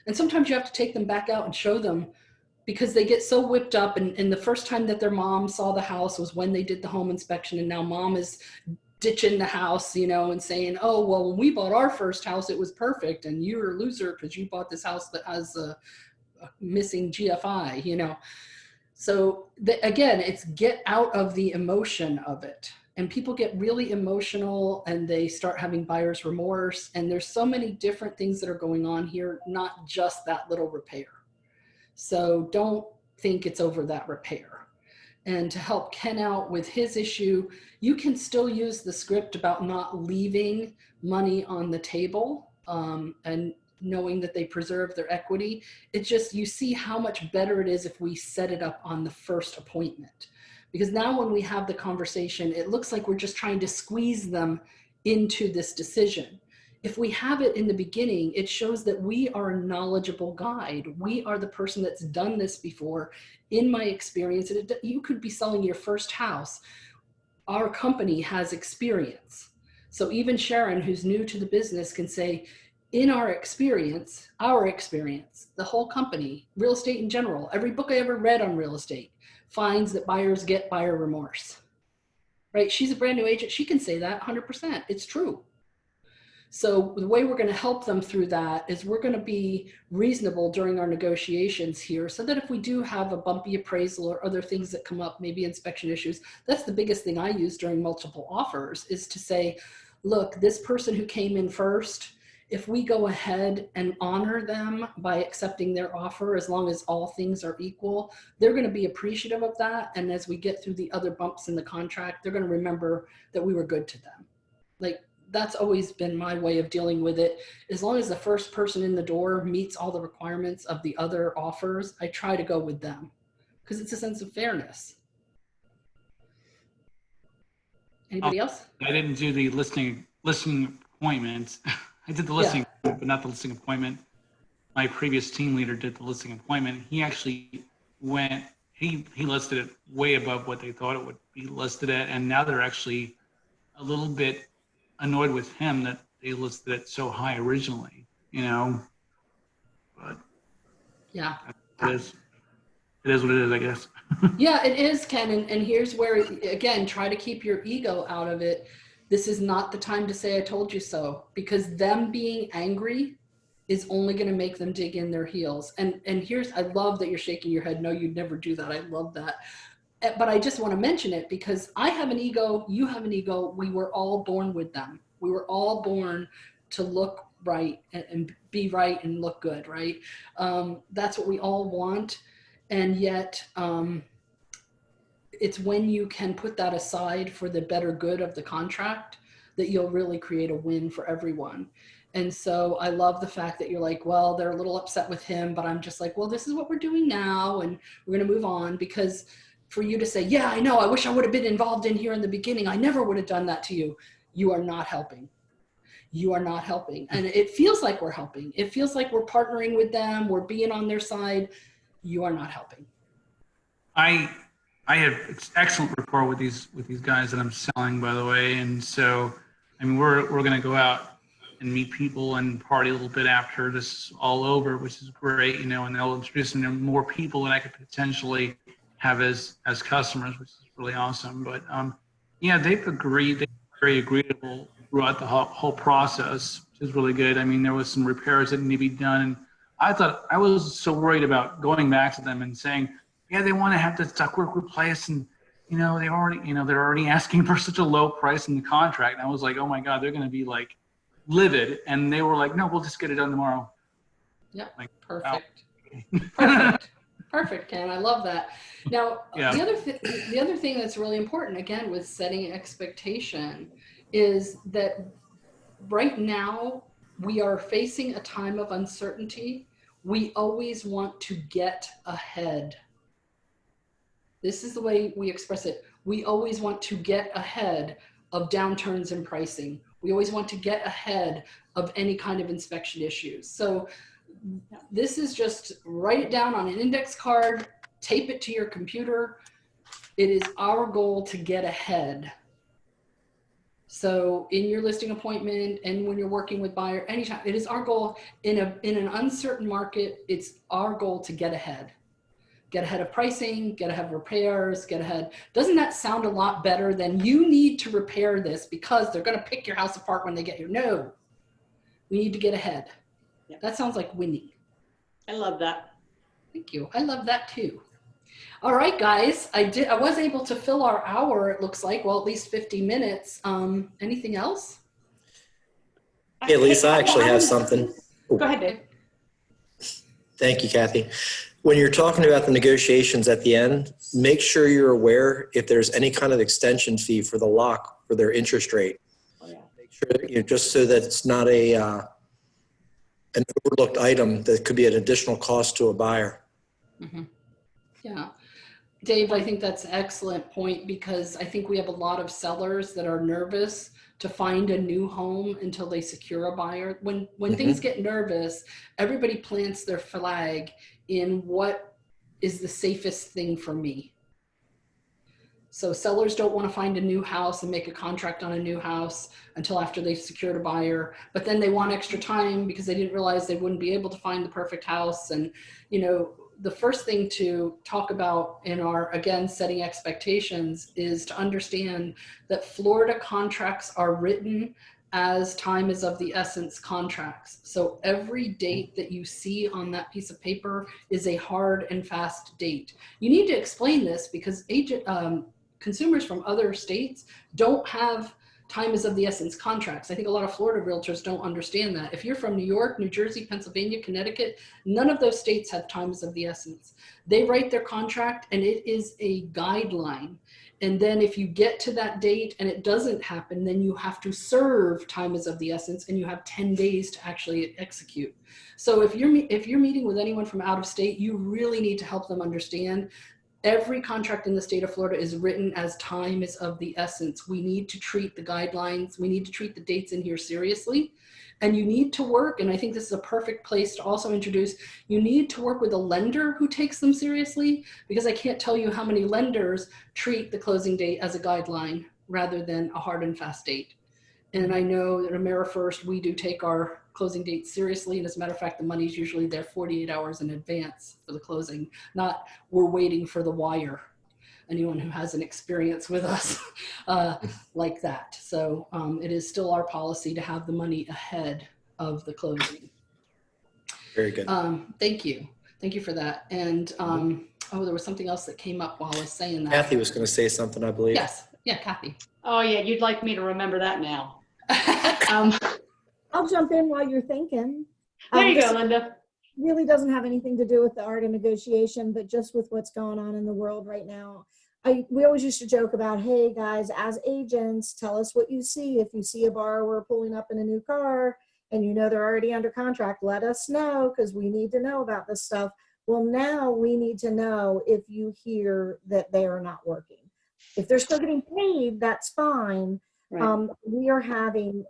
And sometimes you have to take them back out and show them, because they get so whipped up, and the first time that their mom saw the house was when they did the home inspection, and now mom is ditching the house, you know, and saying, oh, well, when we bought our first house, it was perfect, and you're a loser because you bought this house that has a missing GFI, you know. So again, it's get out of the emotion of it. And people get really emotional and they start having buyer's remorse, and there's so many different things that are going on here, not just that little repair. So don't think it's over that repair. And to help Ken out with his issue, you can still use the script about not leaving money on the table and knowing that they preserve their equity. It's just, you see how much better it is if we set it up on the first appointment. Because now when we have the conversation, it looks like we're just trying to squeeze them into this decision. If we have it in the beginning, it shows that we are a knowledgeable guide. We are the person that's done this before. In my experience, you could be selling your first house. Our company has experience. So even Sharon, who's new to the business, can say, in our experience, the whole company, real estate in general, every book I ever read on real estate finds that buyers get buyer remorse, right? She's a brand new agent. She can say that 100%. It's true. So the way we're going to help them through that is we're going to be reasonable during our negotiations here, so that if we do have a bumpy appraisal or other things that come up, maybe inspection issues, that's the biggest thing I use during multiple offers, is to say, look, this person who came in first, if we go ahead and honor them by accepting their offer, as long as all things are equal, they're going to be appreciative of that. And as we get through the other bumps in the contract, they're going to remember that we were good to them. Like, that's always been my way of dealing with it. As long as the first person in the door meets all the requirements of the other offers, I try to go with them because it's a sense of fairness. Anybody else? I didn't do the listing appointment. I did the listing, but not the listing appointment. My previous team leader did the listing appointment. He actually went, he listed it way above what they thought it would be listed at. And now they're actually a little bit annoyed with him that they listed it so high originally, you know, but yeah, it is what it is, I guess. Yeah, it is, Ken. And here's where, again, try to keep your ego out of it. This is not the time to say, I told you so, because them being angry is only going to make them dig in their heels. And I love that you're shaking your head. No, you'd never do that. I love that. But I just want to mention it because I have an ego, you have an ego. We were all born with them. We were all born to look right and be right and look good, right? That's what we all want. And yet it's when you can put that aside for the better good of the contract that you'll really create a win for everyone. And so I love the fact that you're like, well, they're a little upset with him, but I'm just like, well, this is what we're doing now and we're going to move on, because for you to say, yeah, I know, I wish I would have been involved in here in the beginning. I never would have done that to you. You are not helping. You are not helping. And it feels like we're helping. It feels like we're partnering with them. We're being on their side. You are not helping. I have excellent rapport with these guys that I'm selling, by the way. And so, I mean, we're going to go out and meet people and party a little bit after this is all over, which is great, you know, and they'll introduce me to more people that I could potentially have as customers, which is really awesome. But yeah, they've agreed, they're very agreeable throughout the whole process, which is really good. I mean, there was some repairs that need to be done. And I was so worried about going back to them and saying, yeah, they want to have the ductwork replaced, and you know, they're already asking for such a low price in the contract. And I was like, oh my God, they're going to be like livid. And they were like, no, we'll just get it done tomorrow. Yep. Like, Perfect. wow. Perfect. Perfect, Ken. I love that. Now, Yeah. the other thing that's really important, again, with setting expectation is that right now we are facing a time of uncertainty. We always want to get ahead. This is the way we express it. We always want to get ahead of downturns in pricing. We always want to get ahead of any kind of inspection issues. So this is just write it down on an index card, tape it to your computer. It is our goal to get ahead. So in your listing appointment and when you're working with buyer, anytime, it is our goal in an uncertain market, it's our goal to get ahead. Get ahead of pricing, get ahead of repairs, get ahead. Doesn't that sound a lot better than you need to repair this because they're going to pick your house apart when they get here? No, we need to get ahead. Yeah. That sounds like winning. I love that. Thank you. I love that too. All right, guys, I was able to fill our hour, it looks like, well, at least 50 minutes. Anything else? Hey, Lisa, I actually have something. Go ahead, Dave. Thank you, Kathy. When you're talking about the negotiations at the end, make sure you're aware if there's any kind of extension fee for the lock for their interest rate. Oh, yeah. Make sure, just so that it's not an overlooked item that could be an additional cost to a buyer. Mm-hmm. Yeah. Dave, I think that's an excellent point because I think we have a lot of sellers that are nervous to find a new home until they secure a buyer. When things get nervous, everybody plants their flag in what is the safest thing for me. So sellers don't want to find a new house and make a contract on a new house until after they've secured a buyer, but then they want extra time because they didn't realize they wouldn't be able to find the perfect house. And, you know, the first thing to talk about in our, again, setting expectations is to understand that Florida contracts are written as time is of the essence contracts. So every date that you see on that piece of paper is a hard and fast date. You need to explain this because consumers from other states don't have time is of the essence contracts. I think a lot of Florida realtors don't understand that. If you're from New York, New Jersey, Pennsylvania, Connecticut, none of those states have time is of the essence. They write their contract and it is a guideline. And then if you get to that date and it doesn't happen, then you have to serve time is of the essence and you have 10 days to actually execute. So if you're meeting with anyone from out of state, you really need to help them understand every contract in the state of Florida is written as time is of the essence. We need to treat the guidelines. We need to treat the dates in here seriously. And you need to work, and I think this is a perfect place to also introduce, you need to work with a lender who takes them seriously, because I can't tell you how many lenders treat the closing date as a guideline rather than a hard and fast date. And I know that AmeriFirst, we do take our closing date seriously. And as a matter of fact, the money's usually there 48 hours in advance for the closing, not we're waiting for the wire. Anyone who has an experience with us like that. So it is still our policy to have the money ahead of the closing. Very good. Thank you. Thank you for that. And oh, there was something else that came up while I was saying that. Kathy was going to say something, I believe. Yes. Yeah, Kathy. Oh, yeah, you'd like me to remember that now. I'll jump in while you're thinking. There you This go, Linda. really doesn't have anything to do with the art of negotiation, but just with what's going on in the world right now. We always used to joke about, hey guys, as agents, tell us what you see. If you see a borrower pulling up in a new car and you know they're already under contract, let us know because we need to know about this stuff. Well, now we need to know if you hear that they are not working. If they're still getting paid, that's fine. Right. We are having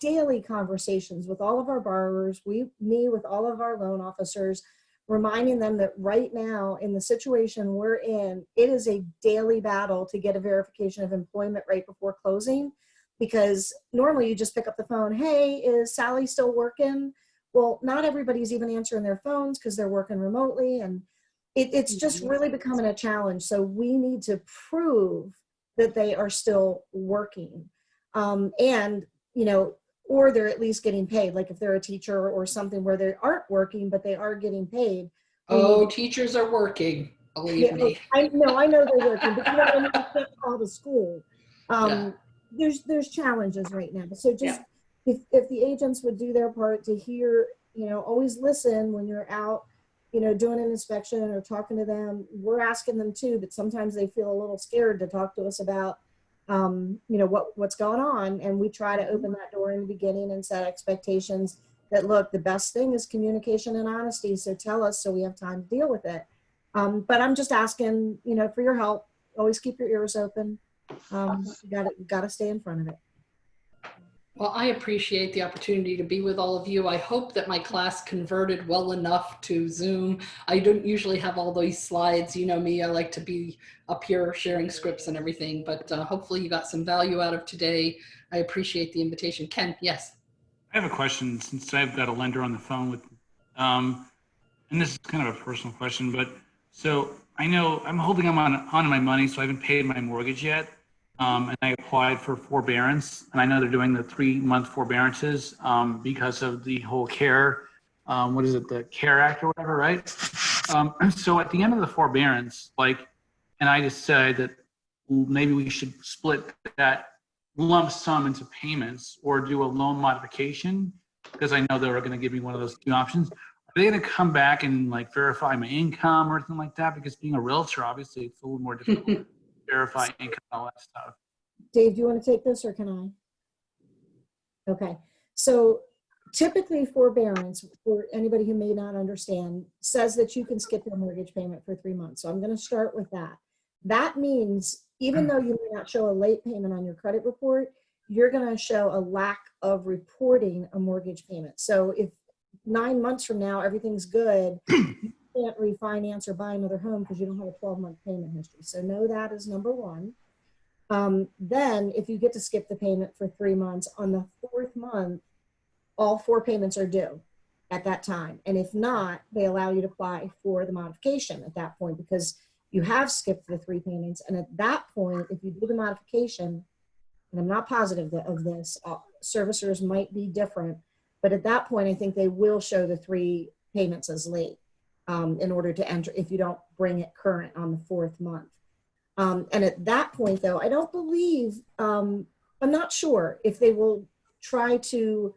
daily conversations with all of our borrowers, me with all of our loan officers, reminding them that right now in the situation we're in, it is a daily battle to get a verification of employment right before closing, because normally you just pick up the phone, hey, is Sally still working? Well, not everybody's even answering their phones because they're working remotely, and it's just really becoming a challenge. So we need to prove that they are still working. And, you know, or they're at least getting paid. Like if they're a teacher or something where they aren't working, but they are getting paid. Oh, teachers are working, believe me. I know they're working, but you know, when you can't call to school, there's challenges right now. So just if the agents would do their part to hear, you know, always listen when you're out, you know, doing an inspection or talking to them. We're asking them too, but sometimes they feel a little scared to talk to us about, you know, what's going on. And we try to open that door in the beginning and set expectations that, look, the best thing is communication and honesty. So tell us so we have time to deal with it. But I'm just asking, you know, for your help. Always keep your ears open. You gotta stay in front of it. Well, I appreciate the opportunity to be with all of you. I hope that my class converted well enough to Zoom. I don't usually have all these slides. You know me, I like to be up here sharing scripts and everything, but hopefully you got some value out of today. I appreciate the invitation. Ken, yes. I have a question since I've got a lender on the phone with, and this is kind of a personal question, but so I know I'm holding on my money, so I haven't paid my mortgage yet. And I applied for forbearance, and I know they're doing the 3-month forbearances because of the whole CARE, the CARE Act or whatever, right? So at the end of the forbearance, and I decide that maybe we should split that lump sum into payments or do a loan modification, because I know they're going to give me one of those two options. Are they going to come back and verify my income or anything like that? Because being a realtor, obviously, it's a little more difficult. Verify income and all that stuff. Dave, do you want to take this or can I? Okay. So typically forbearance, for anybody who may not understand, says that you can skip your mortgage payment for 3 months. So I'm going to start with that. That means even though you may not show a late payment on your credit report, you're going to show a lack of reporting a mortgage payment. So if 9 months from now, everything's good, you can't refinance or buy another home because you don't have a 12-month payment history. So know that is number one. Then if you get to skip the payment for 3 months, on the 4th month, all 4 payments are due at that time. And if not, they allow you to apply for the modification at that point because you have skipped the 3 payments. And at that point, if you do the modification, and I'm not positive of this, servicers might be different, but at that point, I think they will show the 3 payments as late in order to enter if you don't bring it current on the 4th month. And at that point, though, I don't believe, I'm not sure if they will try to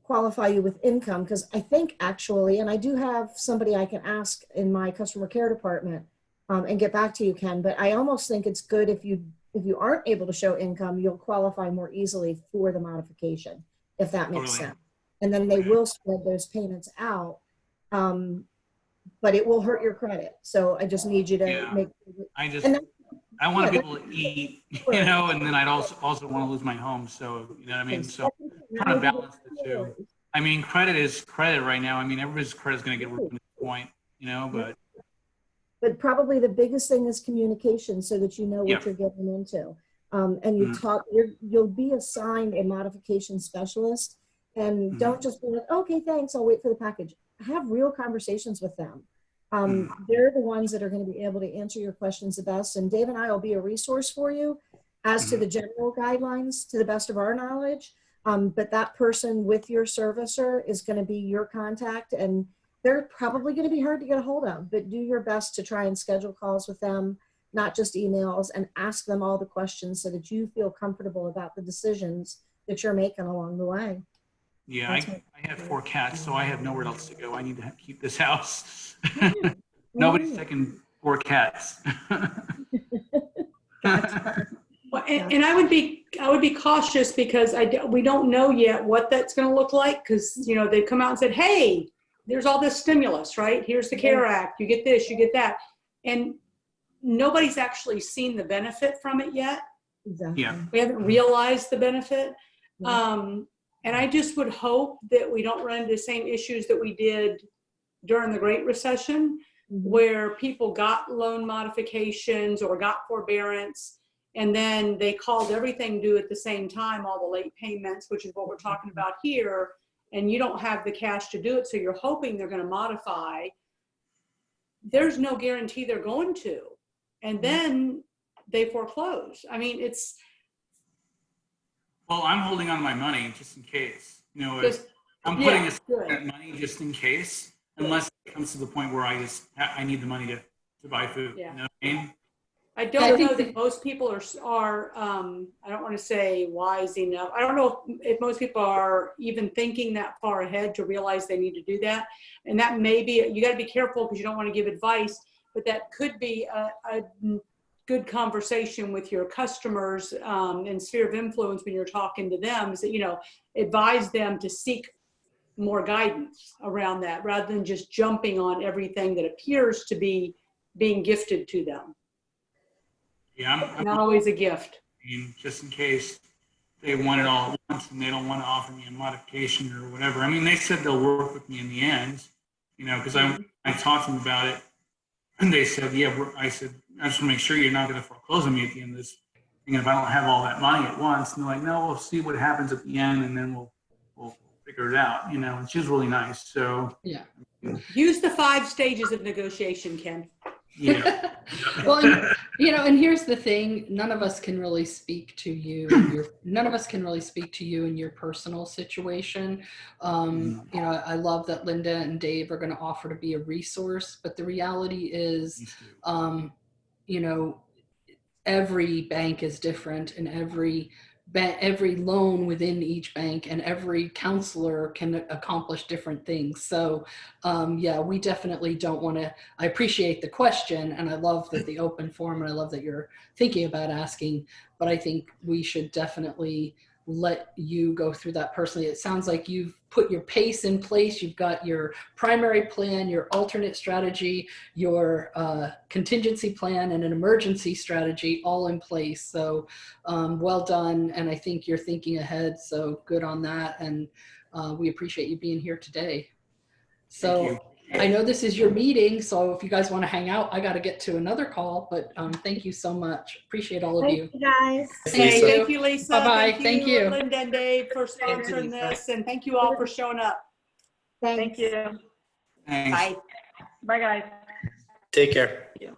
qualify you with income, because I think actually, and I do have somebody I can ask in my customer care department and get back to you, Ken, but I almost think it's good if you aren't able to show income, you'll qualify more easily for the modification, if that makes sense. And then they will spread those payments out, but it will hurt your credit. So I just need you to make. I want to be able to eat, you know, and then I'd also want to lose my home. So, you know what I mean? So trying to balance the two. I mean, credit is credit right now. I mean, everybody's credit is going to get ruined at this point, you know, but probably the biggest thing is communication so that you know what you're getting into. And you'll be assigned a modification specialist, and don't just be like, okay, thanks, I'll wait for the package. Have real conversations with them. They're the ones that are going to be able to answer your questions the best. And Dave and I will be a resource for you as to the general guidelines to the best of our knowledge. But that person with your servicer is going to be your contact, and they're probably going to be hard to get a hold of, but do your best to try and schedule calls with them, not just emails, and ask them all the questions so that you feel comfortable about the decisions that you're making along the way. Yeah, I have 4 cats, so I have nowhere else to go. I need to keep this house. Nobody's taking 4 cats. Well, and I would be cautious because we don't know yet what that's going to look like, because, you know, they've come out and said, hey, there's all this stimulus, right? Here's the CARE Act, you get this, you get that. And nobody's actually seen the benefit from it yet. Exactly. Yeah. We haven't realized the benefit. Yeah. And I just would hope that we don't run into the same issues that we did during the Great Recession, where people got loan modifications or got forbearance, and then they called everything due at the same time, all the late payments, which is what we're talking about here, and you don't have the cash to do it, so you're hoping they're going to modify. There's no guarantee they're going to. And then they foreclose. I mean, it's... Well, I'm holding on to my money just in case. You know, Just- I'm yeah, putting aside good. that money just in case, unless it comes to the point where I need the money to buy food. Yeah. You know what I mean? I I don't think know that most people are I don't want to say wise enough. I don't know if most people are even thinking that far ahead to realize they need to do that. And that may be, you got to be careful because you don't want to give advice, but that could be a good conversation with your customers and sphere of influence when you're talking to them, is that, you know, advise them to seek more guidance around that rather than just jumping on everything that appears to be being gifted to them. Yeah, I'm Not always a gift. just in case they want it all at once and they don't want to offer me a modification or whatever. I mean, they said they'll work with me in the end, you know, because I talked to them about it, and they said, yeah, I said, I just want to make sure you're not going to foreclose on me at the end of this thing if I don't have all that money at once. And they're like, no, we'll see what happens at the end, and then we'll figure it out, you know. And she was really nice. So Yeah. Use the 5 stages of negotiation, Ken. yeah. Well, and, you know, and here's the thing: none of us can really speak to you. None of us can really speak to you in your personal situation. You know, I love that Linda and Dave are going to offer to be a resource, but the reality is, you know, every bank is different, and every loan within each bank and every counselor can accomplish different things. So yeah, we definitely don't want to. I appreciate the question, and I love that the open forum, and I love that you're thinking about asking, but I think we should definitely let you go through that personally. It sounds like you've put your pace in place. You've got your primary plan, your alternate strategy, your contingency plan, and an emergency strategy all in place. So well done. And I think you're thinking ahead. So good on that. And we appreciate you being here today. So I know this is your meeting, so if you guys want to hang out, I got to get to another call, but thank you so much. Appreciate all of you. Thank you, guys. Hey, thank you, Lisa. Bye-bye. Thank you. Linda and Dave, for sponsoring this, and thank you all for showing up. Thanks. Thank you. Thanks. Bye. Bye, guys. Take care. Yeah.